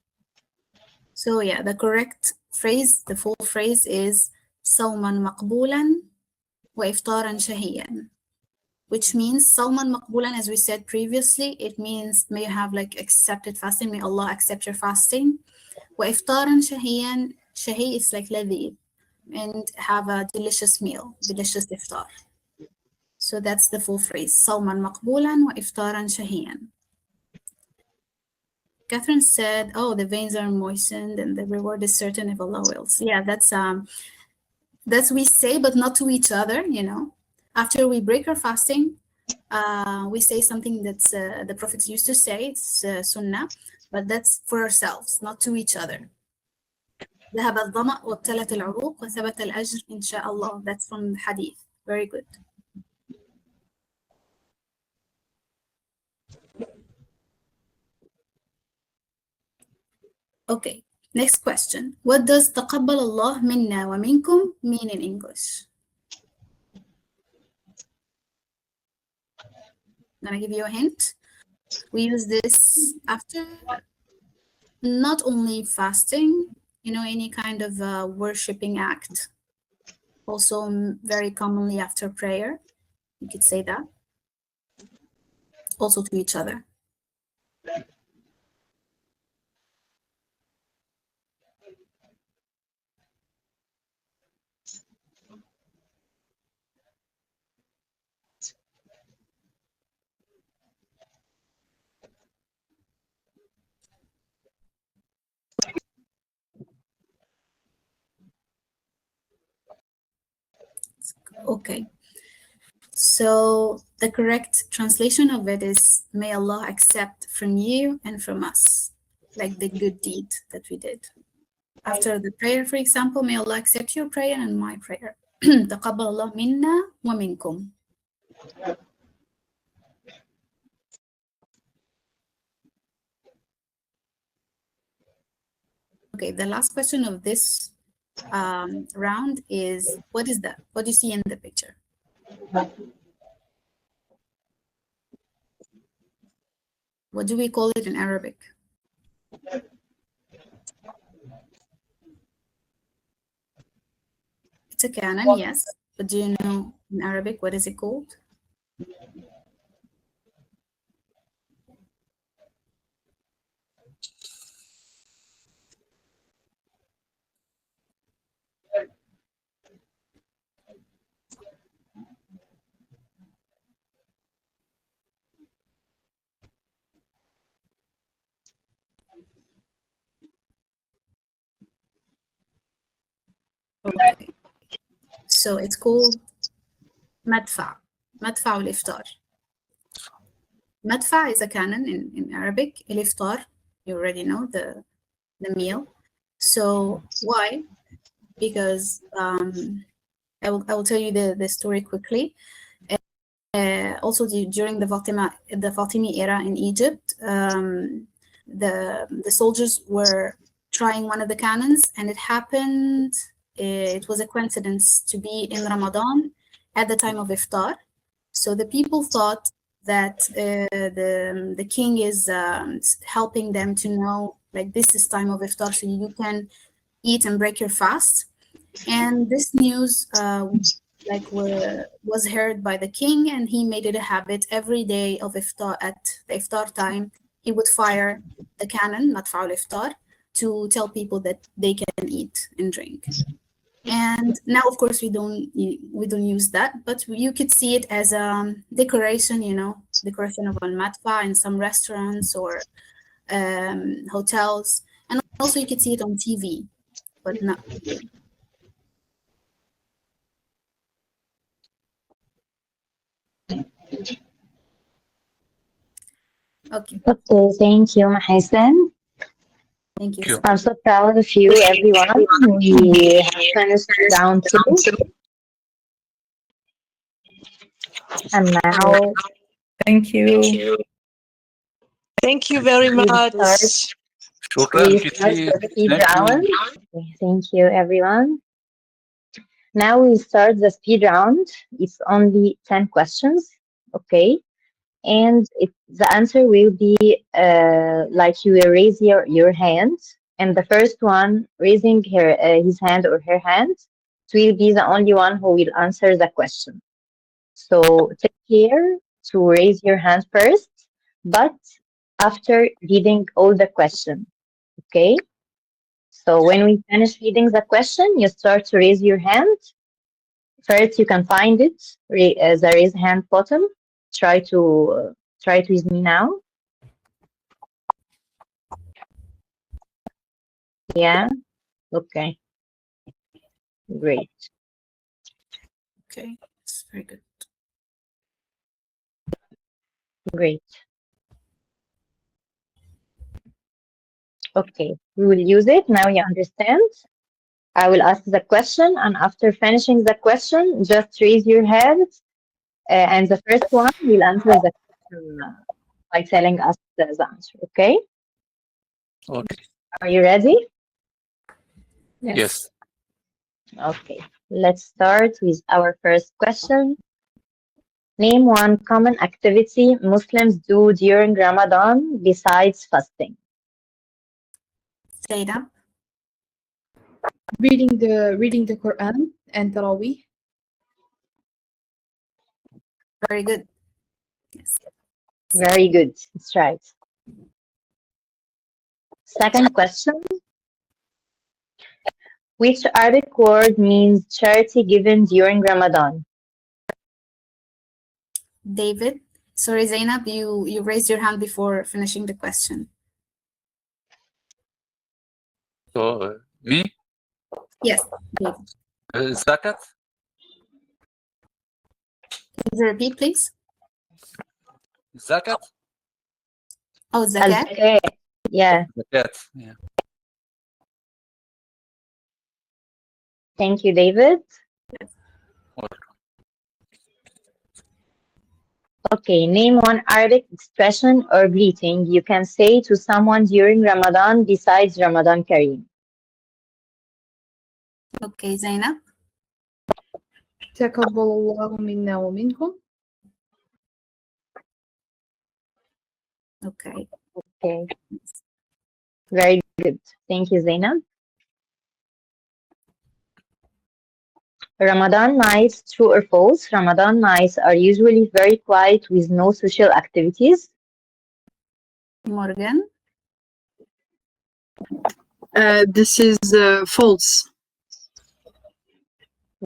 So yeah, the correct phrase, the full phrase is صوما مقبولا وإفطارا شهيا, which means صوما مقبولا, as we said previously, it means may you have like accepted fasting, may Allah accept your fasting. وإفطارا شهيا, shahi is like لذيذ, and have a delicious meal, delicious iftar. So that's the full phrase, صوما مقبولا وإفطارا شهيا. Catherine said, oh, the veins are moistened and the reward is certain if Allah wills. Yeah, that's we say, but not to each other, you know. After we break our fasting, we say something that's the prophets used to say, it's sunnah, but that's for ourselves, not to each other. ذهب الظمأ وابتلت العروق وثبت الأجر إن شاء الله. That's from the hadith. Very good. Okay, next question. What does تقبل الله منا ومنكم mean in English? I'm gonna give you a hint. We use this after not only fasting, you know, any kind of worshipping act. Also very commonly after prayer, you could say that. Also to each other. Okay, so the correct translation of it is, may Allah accept from you and from us, like the good deed that we did. After the prayer, for example, may Allah accept your prayer and my prayer. تقبل الله منا ومنكم. Okay, the last question of this round is, what is that? What do you see in the picture? What do we call it in Arabic? It's a cannon, yes. But do you know in Arabic what is it called? Okay. So it's called madfa. Madfa al-iftar. Madfa is a cannon in Arabic. Al-iftar, you already know, the meal. So why? Because I will tell you the story quickly. Also during the Fatimi era in Egypt, the soldiers were trying one of the cannons, and it happened. It was a coincidence to be in Ramadan at the time of iftar. So the people thought that the king is helping them to know, like, this is time of iftar, so you can eat and break your fast. And this news was heard by the king, and he made it a habit every day of iftar. At the iftar time, he would fire the cannon, madfa al-iftar, to tell people that they can eat and drink. And now, of course, we don't use that, but you could see it as a decoration, decoration of al-madfa in some restaurants or hotels, and also you could see it on TV, but not here. Okay. Okay, thank you, Mahasen. Thank you. Thank you. I'm so proud of you, everyone. We have finished round 2. And now Thank you. Thank you very we much. start شكرا the كتير. speed Thank you. round. Okay, thank you, everyone. Now we start the speed round. It's only 10 questions, okay? And the answer will be like you will raise your hand, and the first one raising his hand or her hand, it will be the only one who will answer the question. So take care to raise your hand first, but after reading all the question, okay? So when we finish reading the question, you start to raise your hand. First, you can find it, the raise hand button. Try to use me now. Yeah. Okay. Great. Okay, it's very good. Great. Okay, we will use it. Now you understand. I will ask the question, and after finishing the question, just raise your hand, and the first one will answer the question by telling us the answer. Okay? Okay. Are you ready? Yes. Okay. Let's start with our first question. Name one common activity Muslims do during Ramadan besides fasting. Zainab? Reading the Quran and Taraweeh. Very good. Yes. Very good. That's right. Second question. Which Arabic word means charity given during Ramadan? David? Sorry, Zainab, you raised your hand before finishing the question. So me? Yes, David. Zakat? Can you repeat, please? Zakat? Oh, zakat? Al-Zakat. Yeah. Zakat. Yeah. Thank you, David. Okay, name one Arabic expression or greeting you can say to someone during Ramadan besides Ramadan Kareem. Okay, Zainab. تقبل الله منا ومنكم. Okay. Okay, very good. Thank you, Zainab. Ramadan nights, true or false? Ramadan nights are usually very quiet with no social activities. Morgan. This is false.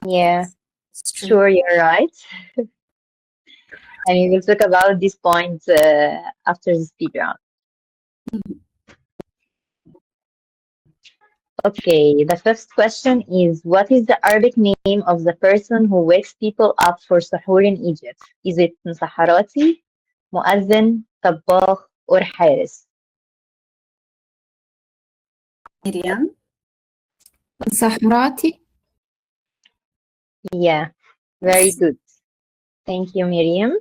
Yeah, It's true. sure, you're right. And we will talk about this point after the speed round. Okay, the first question is, what is the Arabic name of the person who wakes people up for suhoor in Egypt? Is it Musaharati, Muazzin, Tabbakh, or Haris? Miriam. صحراتي. Yeah, very good. Thank you, Miriam.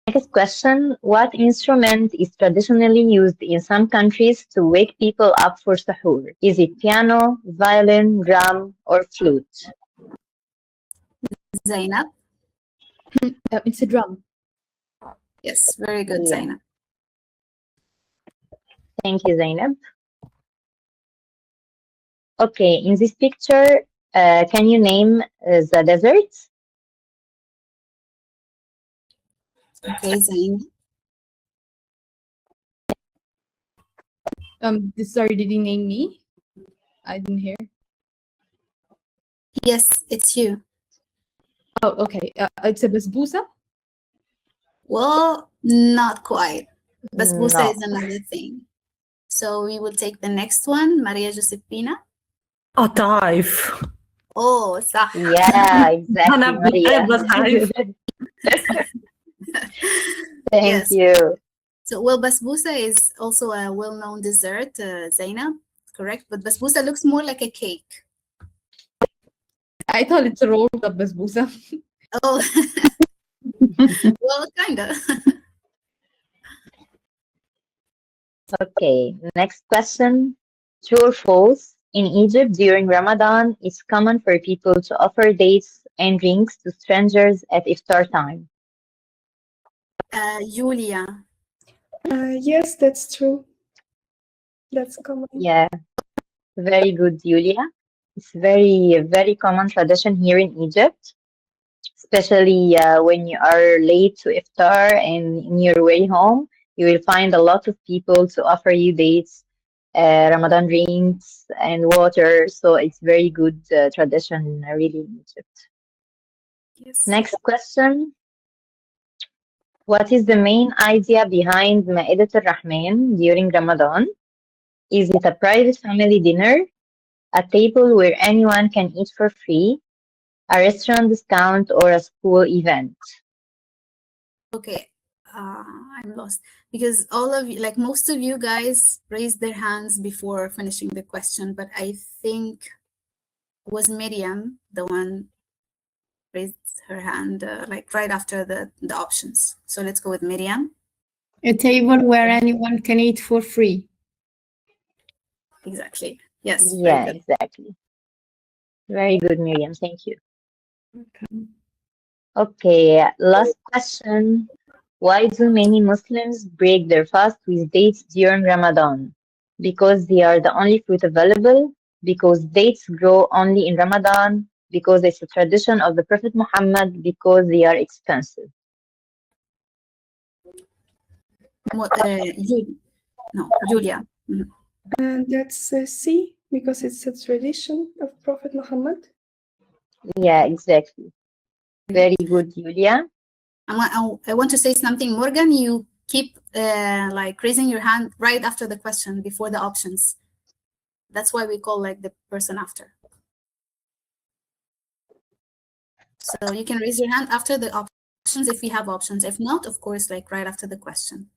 Next question, what instrument is traditionally used in some countries to wake people up for suhoor? Is it piano, violin, drum, or flute? Zainab. It's a drum. Yes, very good, Yeah. Zainab. Thank you, Zainab. Okay, in this picture, can you name the desert? Okay, Zainab. Sorry, did you name me? I didn't hear. Yes, it's you. Oh, okay. It's a basbousa. Well, not quite. Basbousa No. is another thing. So we will take the next one, Maria Giuseppina. قطايف. Oh, صح. Yeah, exactly, أنا Maria. بخايف. Thank Yes. you. So, well, basbousa is also a well-known dessert, Zainab, correct? But basbousa looks more like a cake. I thought it's a rolled up basbousa. Oh, well, kind of. Okay, next question. True or false? In Egypt during Ramadan, it's common for people to offer dates and drinks to strangers at iftar time. Julia. Yes, that's true. That's common. Yeah, very good, Julia. It's very common tradition here in Egypt, especially when you are late to iftar and in your way home, you will find a lot of people to offer you dates, Ramadan drinks, and water. So it's very good tradition really in Egypt. Yes. Next question. What is the main idea behind Ma'idat al-Rahman during Ramadan? Is it a private family dinner, a table where anyone can eat for free, a restaurant discount, or a school event? Okay, I'm lost because all of you, like most of you guys, raised their hands before finishing the question, but I think it was Miriam, the one raised her hand like right after the options. So let's go with Miriam. A table where anyone can eat for free. Exactly. Yes. Yeah, Very good. exactly. Very good, Miriam. Thank you. Okay. Okay, last question. Why do many Muslims break their fast with dates during Ramadan? Because they are the only fruit available, because dates grow only in Ramadan, because it's a tradition of the Prophet Muhammad, because they are expensive. Julia. Mhm. And that's C, because it's a tradition of Prophet Muhammad. Yeah, exactly. Very good, Julia. I want to say something, Morgan. You keep like raising your hand right after the question, before the options. That's why we call like the person after. So you can raise your hand after the options if we have options. If not, of course, like right after the question.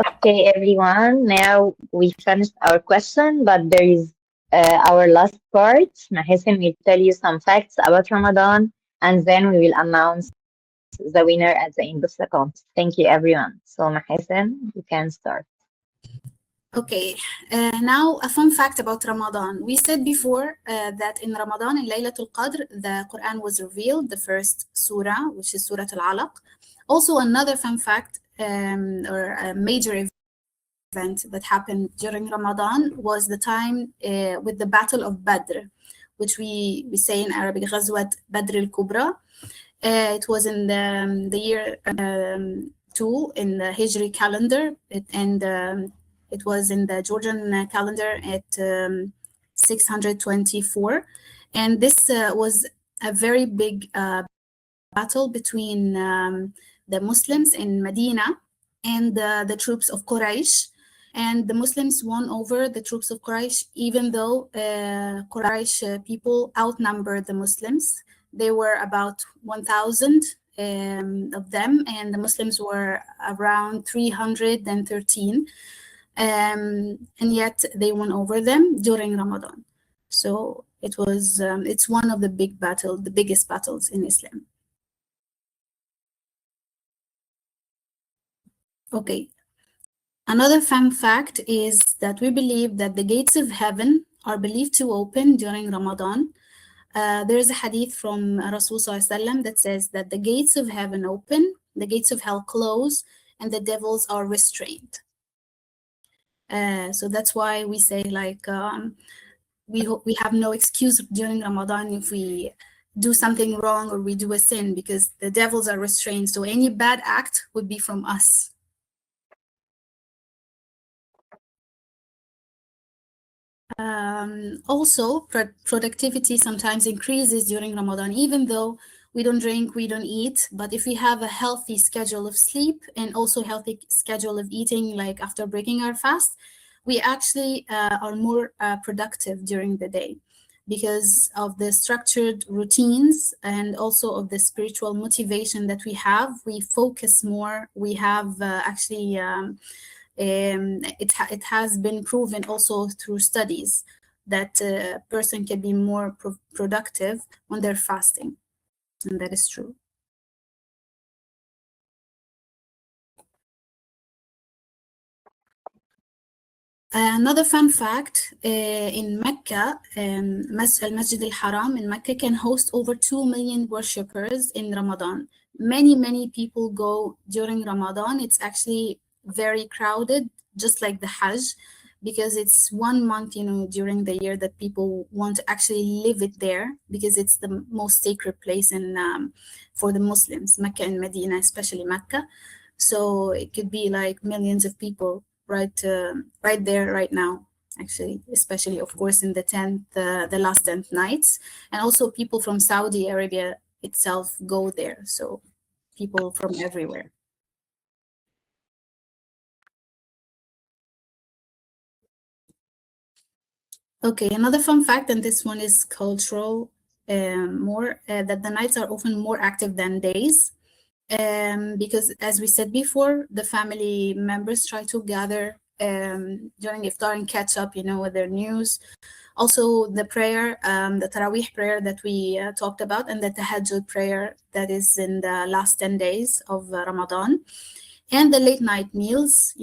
Okay, everyone. Now we finished our question, but there is our last part. Mahasen will tell you some facts about Ramadan, and then we will announce the winner at the end of the contest. Thank you, everyone. So, Mahasen, you can start. Okay, now a fun fact about Ramadan. We said before that in Ramadan, in Laylatul Qadr, the Quran was revealed, the first surah, which is Surah Al-Alaq. Also, another fun fact or a major event that happened during Ramadan was the time with the Battle of Badr, which we say in Arabic, Ghazwat Badr al-Kubra. It was in the year 2 in the Hijri calendar, it was in the Georgian calendar at 624. And this was a very big battle between the Muslims in Medina and the troops of Quraysh. And the Muslims won over the troops of Quraysh, even though Quraysh people outnumbered the Muslims. They were about 1,000 of them, and the Muslims were around 313. And yet they won over them during Ramadan. So it was it's one of the the biggest battles in Islam. Okay. Another fun fact is that we believe that the gates of heaven are believed to open during Ramadan. There is a hadith from Rasul ﷺ that says that the gates of heaven open, the gates of hell close, and the devils are restrained. So that's why we say like we have no excuse during Ramadan if we do something wrong or we do a sin, because the devils are restrained. So any bad act would be from us. Also, productivity sometimes increases during Ramadan, even though we don't drink, we don't eat. But if we have a healthy schedule of sleep and also healthy schedule of eating, like after breaking our fast, we actually are more productive during the day because of the structured routines and also of the spiritual motivation that we have. We focus more. We have actually it has been proven also through studies that a person can be more productive when they're fasting, and that is true. Another fun fact, in Mecca, Al-Masjid al-Haram in Mecca can host over 2 million worshippers in Ramadan. Many people go during Ramadan. It's actually very crowded, just like the Hajj, because it's 1 month, during the year that people want to actually live it there, because it's the most sacred place in for the Muslims, Mecca and Medina, especially Mecca. So it could be like millions of people right there, right now, actually, especially, of course, in the last 10 nights. And also people from Saudi Arabia itself go there. So people from everywhere. Okay, another fun fact, and this one is cultural, that the nights are often more active than days. Because as we said before, the family members try to gather during iftar and catch up, with their news. Also the prayer, the Taraweeh prayer that we talked about, and the Tahajjud prayer that is in the last 10 days of Ramadan. And the late night meals,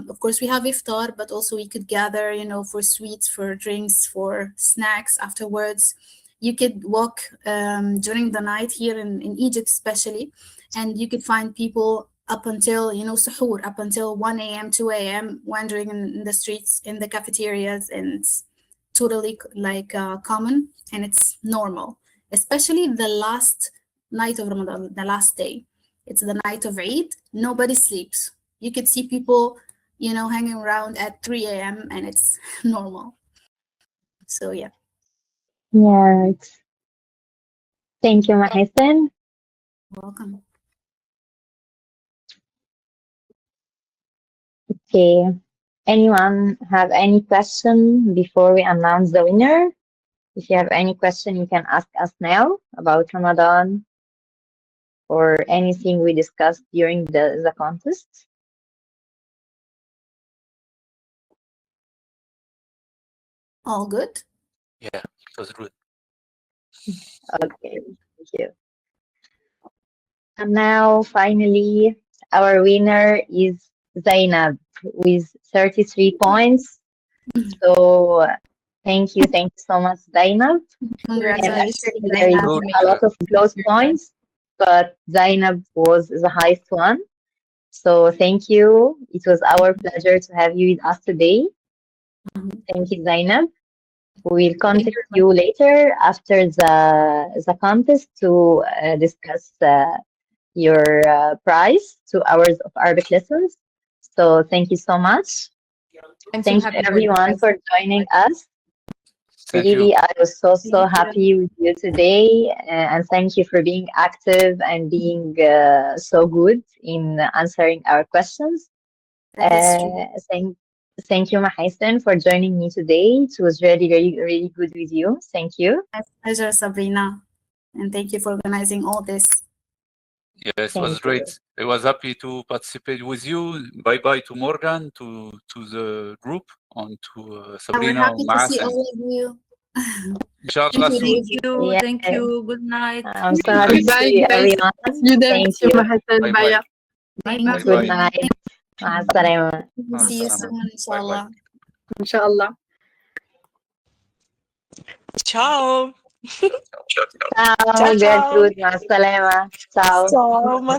of course we have iftar, but also we could gather, for sweets, for drinks, for snacks afterwards. You could walk during the night here in Egypt especially, and you could find people up until, suhoor, up until 1 a.m., 2 a.m., wandering in the streets, in the cafeterias, and it's totally common, and it's normal, especially the last night of Ramadan, the last day. It's the night of Eid. Nobody sleeps. You could see people, hanging around at 3 a.m. and it's normal. So yeah. Yeah. Thank you, Mahasen. Welcome. Okay. Anyone have any question before we announce the winner? If you have any question, you can ask us now about Ramadan or anything we discussed during the contest. All good? Yeah, it was good. Okay, thank you. And now, finally, our winner is Zainab with 33 points. So, thank you so much, Zainab. And Congratulations, actually, there is Zainab. a lot of close points, but Zainab was the highest one. So, thank you. It was our pleasure to have you with us today. Thank you, Zainab. We'll contact you later after the contest to discuss your prize, 2 hours of Arabic lessons. So thank you so much. I'm so Thank you happy for you everyone guys. for joining us. Thank you. Really, I was so Thank you. happy with you today, and thank you for being active and being so good in answering our questions. That is true. Thank you, Mahasen, for joining me today. It was really good with you. Thank you. My pleasure, Sabrina. And thank you for organizing all this. Yes, it was Thank you. great. I was happy to participate with you. Bye bye to Morgan, to the group, and to We're Sabrina happy and to see Mahasen. all of you. Inshallah Thank you, soon. David. Yeah. Thank you. Good night. I'm so happy to Bye, see you, guys. everyone. See you then. Thank See you, you. Mahasen. Bye Bye. bye. Thank Bye you. Good bye. night. مع السلامة. See you Assalamu soon, alaikum. Bye bye. inshallah. Inshallah. Ciao. Ciao, Ciao, ciao. Gertrude. مع السلامة. Ciao. Ciao, ma